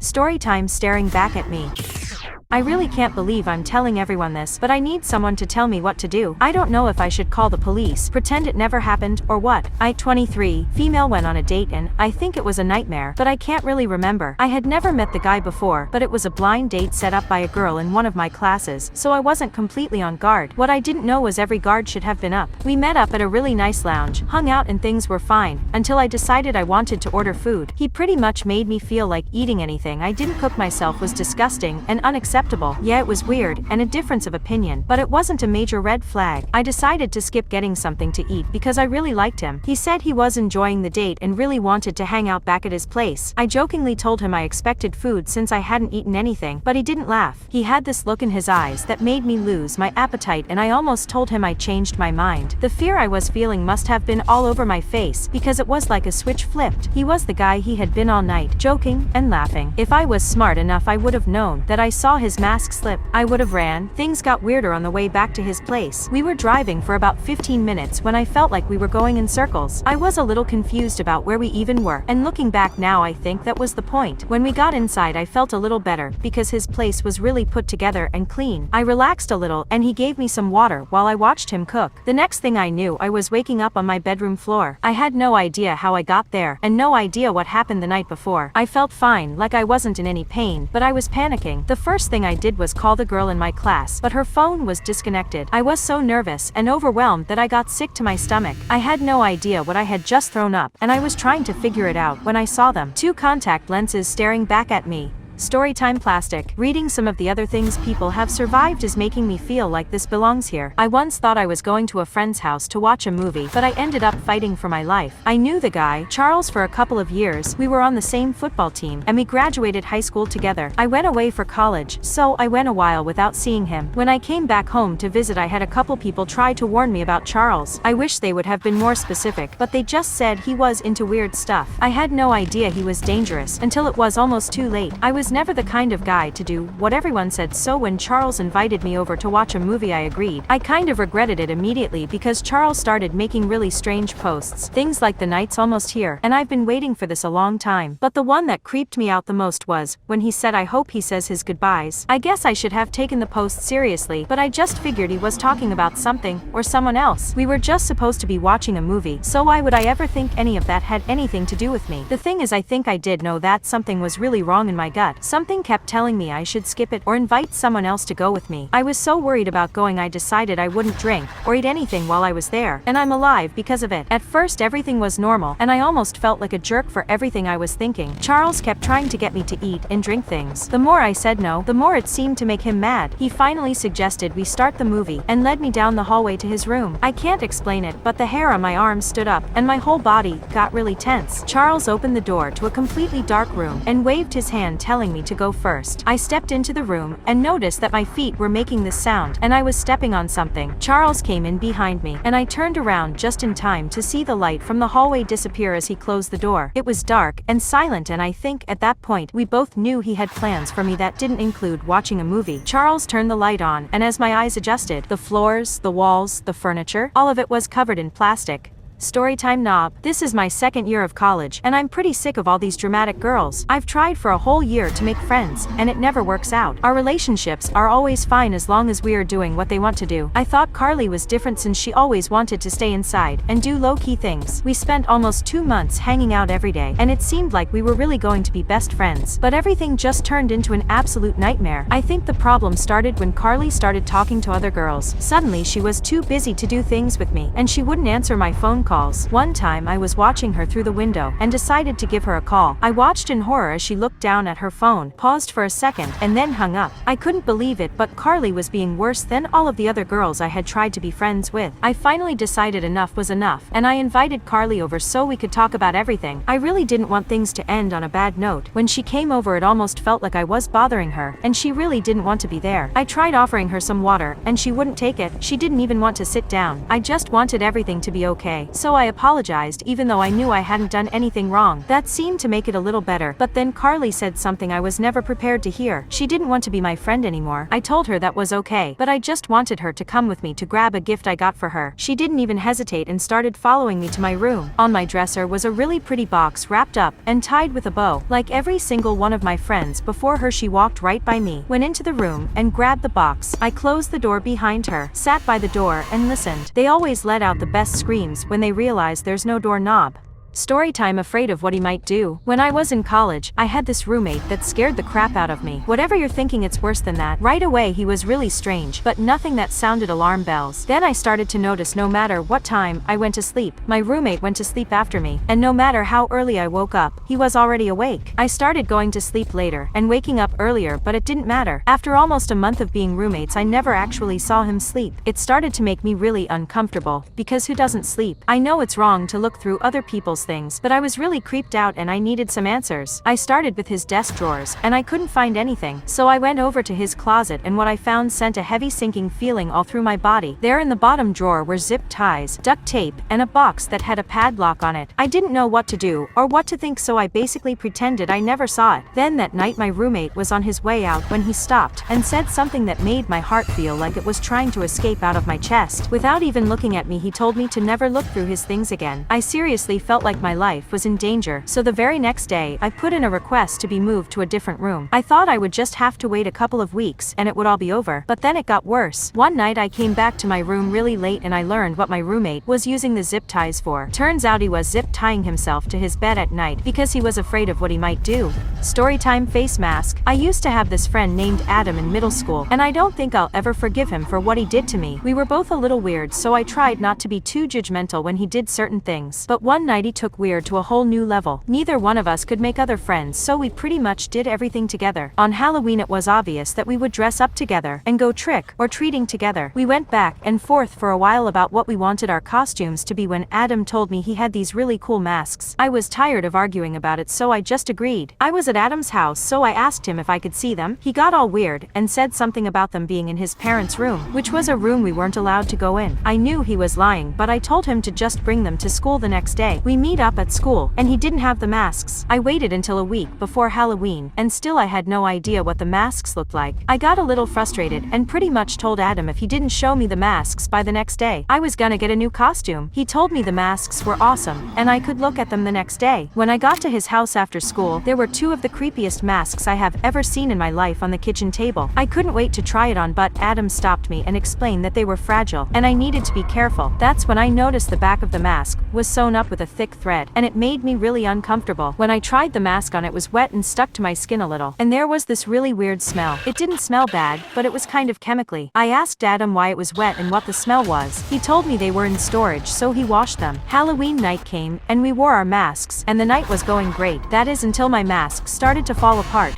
Storytime staring back at me. I really can't believe I'm telling everyone this, but I need someone to tell me what to do. I don't know if I should call the police, pretend it never happened, or what. I, 23, female, went on a date and I think it was a nightmare, but I can't really remember. I had never met the guy before, but it was a blind date set up by a girl in one of my classes, so I wasn't completely on guard. What I didn't know was every guard should have been up. We met up at a really nice lounge, hung out and things were fine, until I decided I wanted to order food. He pretty much made me feel like eating anything I didn't cook myself was disgusting and unacceptable. Yeah, it was weird, and a difference of opinion, but it wasn't a major red flag. I decided to skip getting something to eat because I really liked him. He said he was enjoying the date and really wanted to hang out back at his place. I jokingly told him I expected food since I hadn't eaten anything, but he didn't laugh. He had this look in his eyes that made me lose my appetite, and I almost told him I changed my mind. The fear I was feeling must have been all over my face because it was like a switch flipped. He was the guy he had been all night, joking and laughing. If I was smart enough, I would have known that I saw his mask slip. I would have ran. Things got weirder on the way back to his place. We were driving for about 15 minutes when I felt like we were going in circles. I was a little confused about where we even were, and looking back now I think that was the point. When we got inside I felt a little better because his place was really put together and clean. I relaxed a little and he gave me some water while I watched him cook. The next thing I knew, I was waking up on my bedroom floor. I had no idea how I got there and no idea what happened the night before. I felt fine, like I wasn't in any pain, but I was panicking. The first thing I did was call the girl in my class, but her phone was disconnected. I was so nervous and overwhelmed that I got sick to my stomach. I had no idea what I had just thrown up, and I was trying to figure it out when I saw them. 2 contact lenses staring back at me. Storytime plastic. Reading some of the other things people have survived is making me feel like this belongs here. I once thought I was going to a friend's house to watch a movie, but I ended up fighting for my life. I knew the guy, Charles, for a couple of years. We were on the same football team, and we graduated high school together. I went away for college, so I went a while without seeing him. When I came back home to visit, I had a couple people try to warn me about Charles. I wish they would have been more specific, but they just said he was into weird stuff. I had no idea he was dangerous until it was almost too late. I was never the kind of guy to do what everyone said, so when Charles invited me over to watch a movie I agreed. I kind of regretted it immediately because Charles started making really strange posts. Things like "the night's almost here, and I've been waiting for this a long time." But the one that creeped me out the most was when he said, "I hope he says his goodbyes." I guess I should have taken the post seriously, but I just figured he was talking about something or someone else. We were just supposed to be watching a movie, so why would I ever think any of that had anything to do with me? The thing is, I think I did know that something was really wrong in my gut. Something kept telling me I should skip it or invite someone else to go with me. I was so worried about going I decided I wouldn't drink or eat anything while I was there, and I'm alive because of it. At first everything was normal, and I almost felt like a jerk for everything I was thinking. Charles kept trying to get me to eat and drink things. The more I said no, the more it seemed to make him mad. He finally suggested we start the movie and led me down the hallway to his room. I can't explain it, but the hair on my arms stood up and my whole body got really tense. Charles opened the door to a completely dark room and waved his hand telling me to go first. I stepped into the room and noticed that my feet were making this sound and I was stepping on something. Charles came in behind me and I turned around just in time to see the light from the hallway disappear as he closed the door. It was dark and silent, and I think at that point we both knew he had plans for me that didn't include watching a movie. Charles turned the light on, and as my eyes adjusted, the floors, the walls, the furniture, all of it was covered in plastic. Storytime knob. This is my second year of college, and I'm pretty sick of all these dramatic girls. I've tried for a whole year to make friends, and it never works out. Our relationships are always fine as long as we are doing what they want to do. I thought Carly was different since she always wanted to stay inside and do low-key things. We spent almost 2 months hanging out every day, and it seemed like we were really going to be best friends. But everything just turned into an absolute nightmare. I think the problem started when Carly started talking to other girls. Suddenly she was too busy to do things with me, and she wouldn't answer my phone calls. One time I was watching her through the window and decided to give her a call. I watched in horror as she looked down at her phone, paused for a second, and then hung up. I couldn't believe it, but Carly was being worse than all of the other girls I had tried to be friends with. I finally decided enough was enough, and I invited Carly over so we could talk about everything. I really didn't want things to end on a bad note. When she came over, it almost felt like I was bothering her, and she really didn't want to be there. I tried offering her some water, and she wouldn't take it. She didn't even want to sit down. I just wanted everything to be okay. so I apologized even though I knew I hadn't done anything wrong. That seemed to make it a little better, but then Carly said something I was never prepared to hear. She didn't want to be my friend anymore. I told her that was okay, but I just wanted her to come with me to grab a gift I got for her. She didn't even hesitate and started following me to my room. On my dresser was a really pretty box wrapped up and tied with a bow. Like every single one of my friends before her, she walked right by me, went into the room, and grabbed the box. I closed the door behind her, sat by the door, and listened. They always let out the best screams when they realize there's no doorknob. Storytime. Afraid of what he might do. When I was in college, I had this roommate that scared the crap out of me. Whatever you're thinking, it's worse than that. Right away he was really strange, but nothing that sounded alarm bells. Then I started to notice no matter what time I went to sleep, my roommate went to sleep after me, and no matter how early I woke up, he was already awake. I started going to sleep later and waking up earlier, but it didn't matter. After almost a month of being roommates, I never actually saw him sleep. It started to make me really uncomfortable, because who doesn't sleep? I know it's wrong to look through other people's things, but I was really creeped out and I needed some answers. I started with his desk drawers, and I couldn't find anything, so I went over to his closet, and what I found sent a heavy sinking feeling all through my body. There in the bottom drawer were zip ties, duct tape, and a box that had a padlock on it. I didn't know what to do or what to think, so I basically pretended I never saw it. Then that night my roommate was on his way out when he stopped and said something that made my heart feel like it was trying to escape out of my chest. Without even looking at me, he told me to never look through his things again. I seriously felt like my life was in danger, so the very next day, I put in a request to be moved to a different room. I thought I would just have to wait a couple of weeks and it would all be over, but then it got worse. One night I came back to my room really late and I learned what my roommate was using the zip ties for. Turns out he was zip tying himself to his bed at night because he was afraid of what he might do. Storytime. Face mask. I used to have this friend named Adam in middle school, and I don't think I'll ever forgive him for what he did to me. We were both a little weird, so I tried not to be too judgmental when he did certain things, but one night he took weird to a whole new level. Neither one of us could make other friends, so we pretty much did everything together. On Halloween it was obvious that we would dress up together and go trick or treating together. We went back and forth for a while about what we wanted our costumes to be when Adam told me he had these really cool masks. I was tired of arguing about it, so I just agreed. I was at Adam's house, so I asked him if I could see them. He got all weird and said something about them being in his parents' room, which was a room we weren't allowed to go in. I knew he was lying, but I told him to just bring them to school the next day. We meet up at school, and he didn't have the masks. I waited until a week before Halloween, and still I had no idea what the masks looked like. I got a little frustrated and pretty much told Adam if he didn't show me the masks by the next day, I was gonna get a new costume. He told me the masks were awesome, and I could look at them the next day. When I got to his house after school, there were two of the creepiest masks I have ever seen in my life on the kitchen table. I couldn't wait to try it on, but Adam stopped me and explained that they were fragile, and I needed to be careful. That's when I noticed the back of the mask was sewn up with a thick thread, and it made me really uncomfortable. When I tried the mask on, it was wet and stuck to my skin a little, and there was this really weird smell. It didn't smell bad, but it was kind of chemically. I asked Adam why it was wet and what the smell was. He told me they were in storage, so he washed them. Halloween night came, and we wore our masks, and the night was going great. That is until my mask started to fall apart.